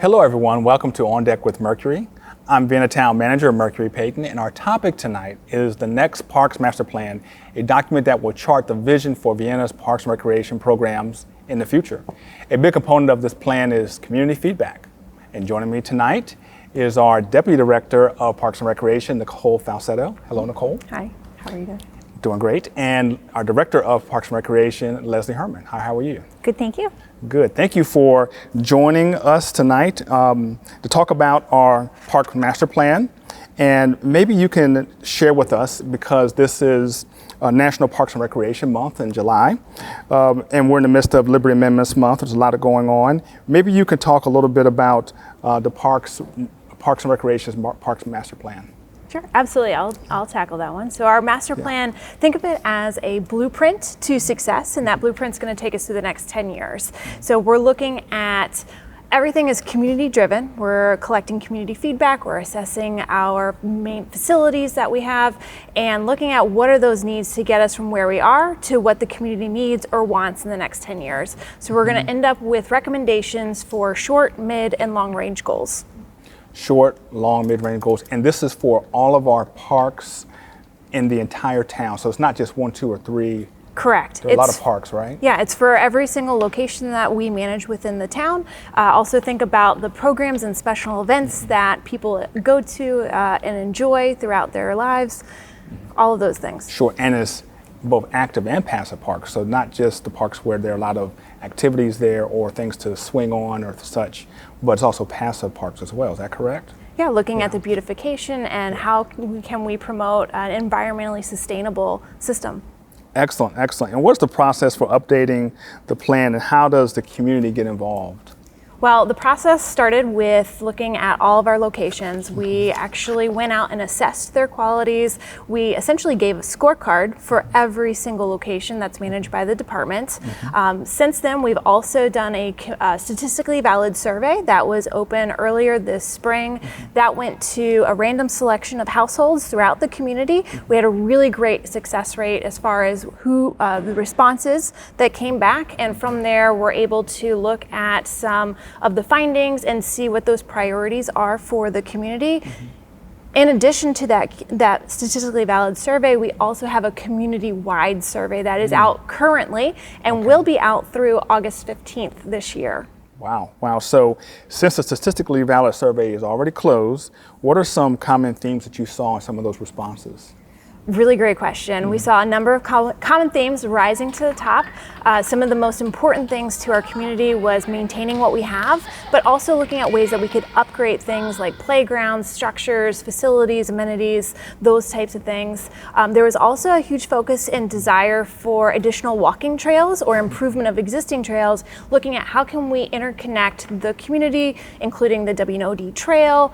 Hello everyone, welcome to On Deck with Mercury. I'm Vienna Town Manager Mercury Payton, and our topic tonight is the next Parks Master Plan, a document that will chart the vision for Vienna's parks and recreation programs in the future. A big component of this plan is community feedback. And joining me tonight is our Deputy Director of Parks and Recreation, Nicole Falceto. Hello, Nicole. Hi, how are you doing? Doing great. And our Director of Parks and Recreation, Leslie Herman. Hi, how are you? Good, thank you. Good. Thank you for joining us tonight to talk about our Park Master Plan. And maybe you can share with us, because this is National Parks and Recreation Month in July, and we're in the midst of Liberty Amendments Month. There's a lot going on. Maybe you can talk a little bit about the Parks and Recreation's Parks Master Plan. Sure, absolutely. I'll tackle that one. So our master plan, think of it as a blueprint to success, and that blueprint's going to take us through the next 10 years. So we're looking at everything is community driven. We're collecting community feedback. We're assessing our main facilities that we have and looking at what are those needs to get us from where we are to what the community needs or wants in the next 10 years. So we're going to end up with recommendations for short, mid, and long range goals. Short, long, mid-range goals, and this is for all of our parks in the entire town. So it's not just 1, 2, or 3. Correct. There are a lot of parks, right? Yeah, it's for every single location that we manage within the town. Also think about the programs and special events that people go to and enjoy throughout their lives. All of those things. Sure, and it's both active and passive parks. So not just the parks where there are a lot of activities there or things to swing on or such, but it's also passive parks as well. Is that correct? Yeah, looking at the beautification and how can we promote an environmentally sustainable system. Excellent, excellent. And what's the process for updating the plan, and how does the community get involved? Well, the process started with looking at all of our locations. We actually went out and assessed their qualities. We essentially gave a scorecard for every single location that's managed by the department. Since then, we've also done a statistically valid survey that was open earlier this spring. That went to a random selection of households throughout the community. We had a really great success rate as far as who the responses that came back, and from there, we're able to look at some of the findings and see what those priorities are for the community. In addition to that statistically valid survey, we also have a community-wide survey that is out currently and will be out through August 15th this year. Wow, wow. So since the statistically valid survey is already closed, what are some common themes that you saw in some of those responses? Really great question. We saw a number of common themes rising to the top. Some of the most important things to our community was maintaining what we have, but also looking at ways that we could upgrade things like playgrounds, structures, facilities, amenities, those types of things. There was also a huge focus and desire for additional walking trails or improvement of existing trails, looking at how can we interconnect the community, including the WNOD trail,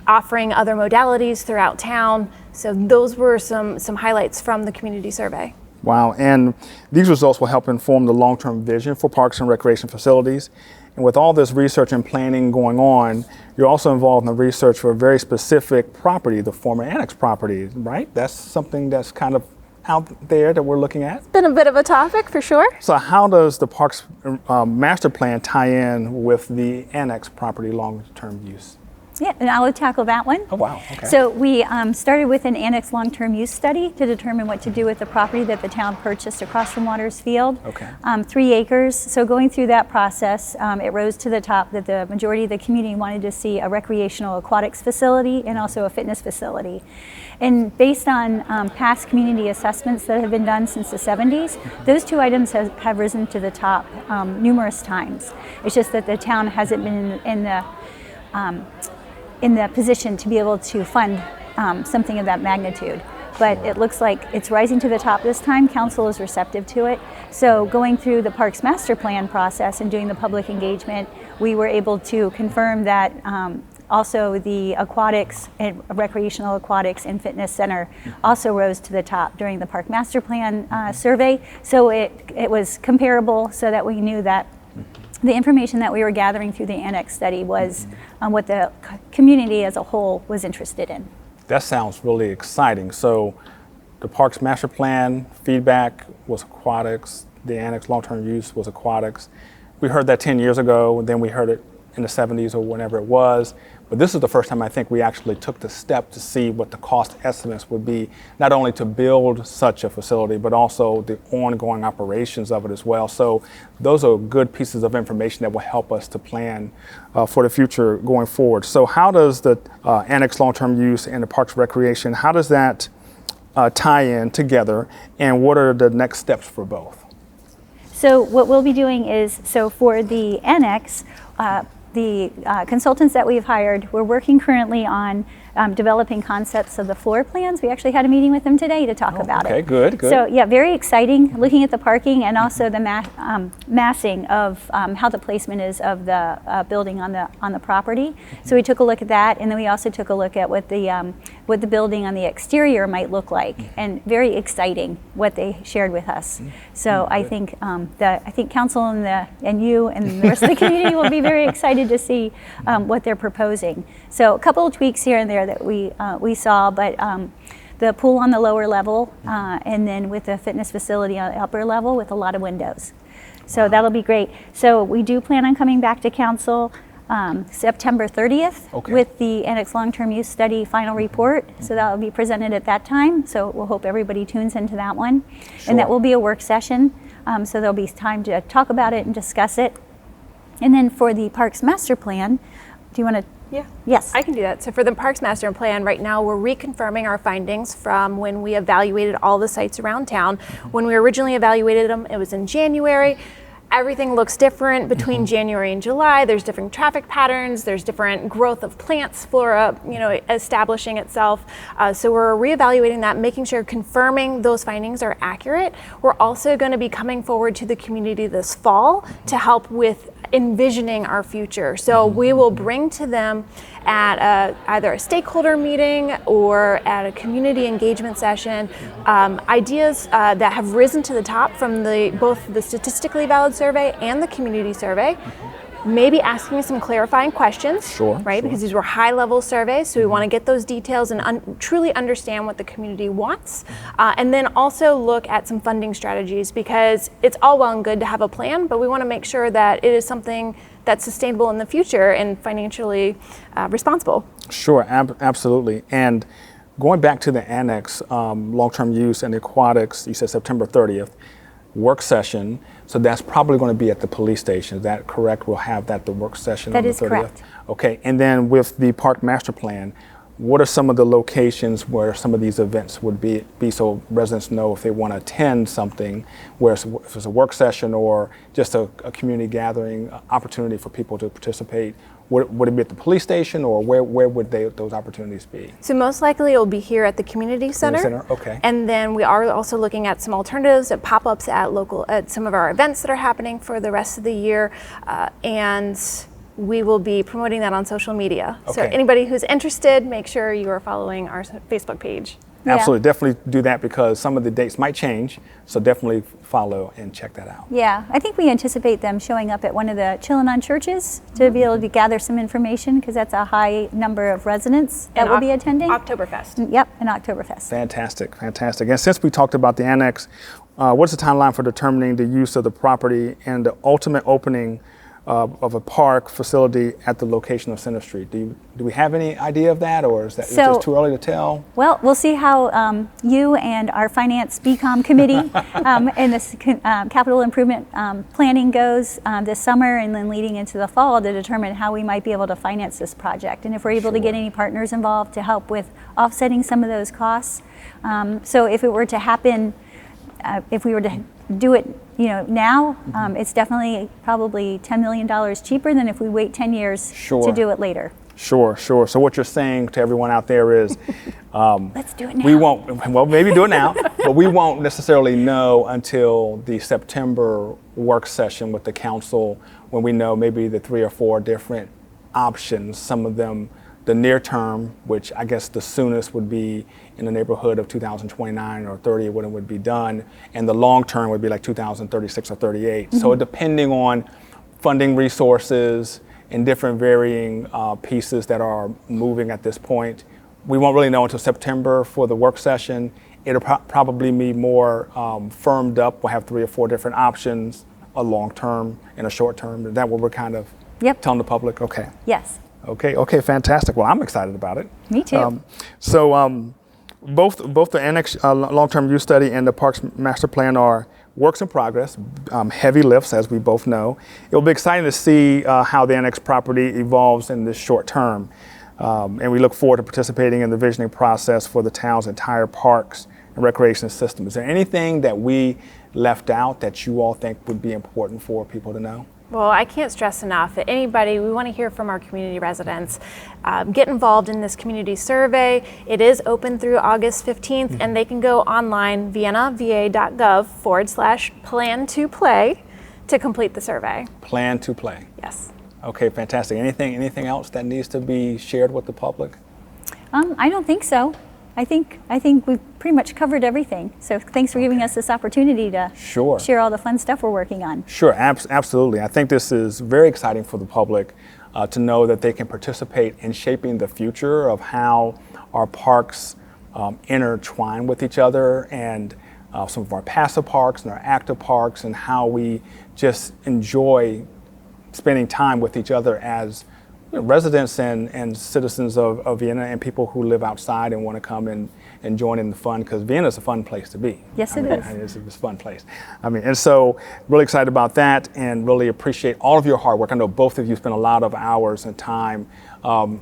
offering other modalities throughout town. So those were some highlights from the community survey. Wow, and these results will help inform the long-term vision for parks and recreation facilities. And with all this research and planning going on, you're also involved in the research for a very specific property, the former annex property, right? That's something that's kind of out there that we're looking at. It's been a bit of a topic for sure. So how does the Parks Master Plan tie in with the annex property long-term use? Yeah, and I will tackle that one. Oh, wow. Okay. So we started with an annex long-term use study to determine what to do with the property that the town purchased across from Waters Field. Okay. 3 acres. So going through that process, it rose to the top that the majority of the community wanted to see a recreational aquatics facility and also a fitness facility. And based on past community assessments that have been done since the 70s, those 2 items have risen to the top numerous times. It's just that the town hasn't been in the position to be able to fund something of that magnitude. But it looks like it's rising to the top this time. Council is receptive to it. So going through the Parks Master Plan process and doing the public engagement, we were able to confirm that also the aquatics and recreational aquatics and fitness center also rose to the top during the Park Master Plan survey. So it was comparable so that we knew that the information that we were gathering through the annex study was what the community as a whole was interested in. That sounds really exciting. So the Parks Master Plan feedback was aquatics, the annex long-term use was aquatics. We heard that 10 years ago, and then we heard it in the 70s or whenever it was. But this is the first time I think we actually took the step to see what the cost estimates would be, not only to build such a facility, but also the ongoing operations of it as well. So those are good pieces of information that will help us to plan for the future going forward. So how does the Annex Long-Term Use and the Parks Recreation, how does that tie in together, and what are the next steps for both? So what we'll be doing is, so for the annex, the consultants that we've hired, we're working currently on developing concepts of the floor plans. We actually had a meeting with them today to talk about it. Okay, good. So yeah, very exciting, looking at the parking and also the massing of how the placement is of the building on the property. So we took a look at that, and then we also took a look at what the building on the exterior might look like, and very exciting what they shared with us. So I think I think council and you and the rest of the community will be very excited to see what they're proposing. So a couple of tweaks here and there that we saw, but the pool on the lower level, and then with the fitness facility on the upper level with a lot of windows. So that'll be great. So we do plan on coming back to council September 30th with the Annex Long-Term Use Study final report. So that will be presented at that time. So we'll hope everybody tunes into that one. Sure. And that will be a work session. So there'll be time to talk about it and discuss it. And then for the Parks Master Plan, do you want to? Yeah. Yes. I can do that. So for the Parks Master Plan, right now we're reconfirming our findings from when we evaluated all the sites around town. When we originally evaluated them, it was in January. Everything looks different between January and July. There's different traffic patterns. There's different growth of plants, flora, establishing itself. So we're reevaluating that, making sure, confirming those findings are accurate. We're also going to be coming forward to the community this fall to help with envisioning our future. So we will bring to them at either a stakeholder meeting or at a community engagement session ideas that have risen to the top from both the statistically valid survey and the community survey. Maybe asking some clarifying questions, right? Because these were high-level surveys, so we want to get those details and truly understand what the community wants. And then also look at some funding strategies, because it's all well and good to have a plan, but we want to make sure that it is something that's sustainable in the future and financially responsible. Sure, absolutely. And going back to the annex, long-term use and the aquatics, you said September 30th, work session. So that's probably going to be at the police station. Is that correct? We'll have the work session on the 30th? That is correct. Okay, and then with the park master plan, what are some of the locations where some of these events would be so residents know if they want to attend something, where if it's a work session or just a community gathering opportunity for people to participate? Would it be at the police station, or where would those opportunities be? So most likely it will be here at the community center. Okay. And then we are also looking at some alternatives at pop-ups at some of our events that are happening for the rest of the year, and we will be promoting that on social media. Okay. So anybody who's interested, make sure you are following our Facebook page. Absolutely, definitely do that, because some of the dates might change, so definitely follow and check that out. Yeah, I think we anticipate them showing up at one of the Chillin' churches to be able to gather some information, because that's a high number of residents that will be attending. Oktoberfest. Yep, and Oktoberfest. Fantastic. And since we talked about the annex, what's the timeline for determining the use of the property and the ultimate opening of a park facility at the location of Center Street? Do we have any idea of that, or is that just too early to tell? Well, we'll see how you and our finance BCom committee and this capital improvement planning goes this summer, and then leading into the fall to determine how we might be able to finance this project, and if we're able to get any partners involved to help with offsetting some of those costs. So if it were to happen, if we were to do it now, it's definitely probably $10 million cheaper than if we wait 10 years to do it later. Sure. So what you're saying to everyone out there is, let's do it now. We won't, well, maybe do it now, but we won't necessarily know until the September work session with the council, when we know maybe the 3 or 4 different options. Some of them, the near term, which I guess the soonest would be in the neighborhood of 2029 or 30 when it would be done, and the long term would be like 2036 or 38. So depending on funding resources and different varying pieces that are moving at this point, we won't really know until September for the work session. It'll probably be more firmed up. We'll have 3 or 4 different options, a long term and a short term. Is that what we're kind of Yep. Telling the public? Okay. Yes. Okay, fantastic. Well, I'm excited about it. Me too. Both the annex long-term use study and the Parks Master Plan are works in progress, heavy lifts, as we both know. It'll be exciting to see how the annex property evolves in this short term. And we look forward to participating in the visioning process for the town's entire parks and recreation system. Is there anything that we left out that you all think would be important for people to know? Well, I can't stress enough that anybody, we want to hear from our community residents. Get involved in this community survey. It is open through August 15th, and they can go online, vienna.va.gov/plan2play to complete the survey. Plan to play. Yes. Okay, fantastic. Anything else that needs to be shared with the public? I don't think so. I think we've pretty much covered everything. So thanks for giving us this opportunity to share all the fun stuff we're working on. Sure, absolutely. I think this is very exciting for the public to know that they can participate in shaping the future of how our parks intertwine with each other, and some of our passive parks and our active parks, and how we just enjoy spending time with each other as residents and citizens of Vienna, and people who live outside and want to come and join in the fun, because Vienna is a fun place to be. Yes, it is. It's a fun place. And so really excited about that, and really appreciate all of your hard work. I know both of you spent a lot of hours and time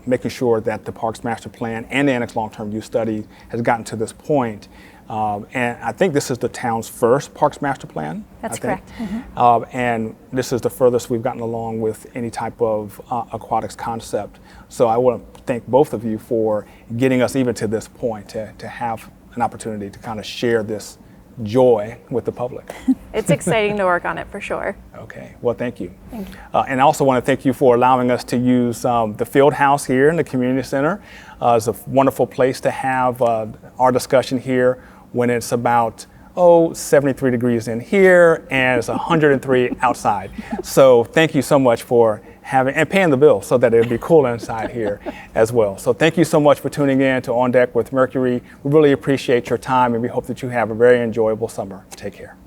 making sure that the Parks Master Plan and the Annex Long-Term Use Study has gotten to this point. And I think this is the town's first Parks Master Plan. That's correct. And this is the furthest we've gotten along with any type of aquatics concept. So I want to thank both of you for getting us even to this point, to have an opportunity to kind of share this joy with the public. It's exciting to work on it for sure. Okay, well, thank you. Thank you. And I also want to thank you for allowing us to use the field house here in the community center. It's a wonderful place to have our discussion here when it's about 73 degrees in here and it's 103 outside. So thank you so much for having and paying the bill so that it'll be cool inside here as well. So thank you so much for tuning in to On Deck with Mercury. We really appreciate your time, and we hope that you have a very enjoyable summer. Take care.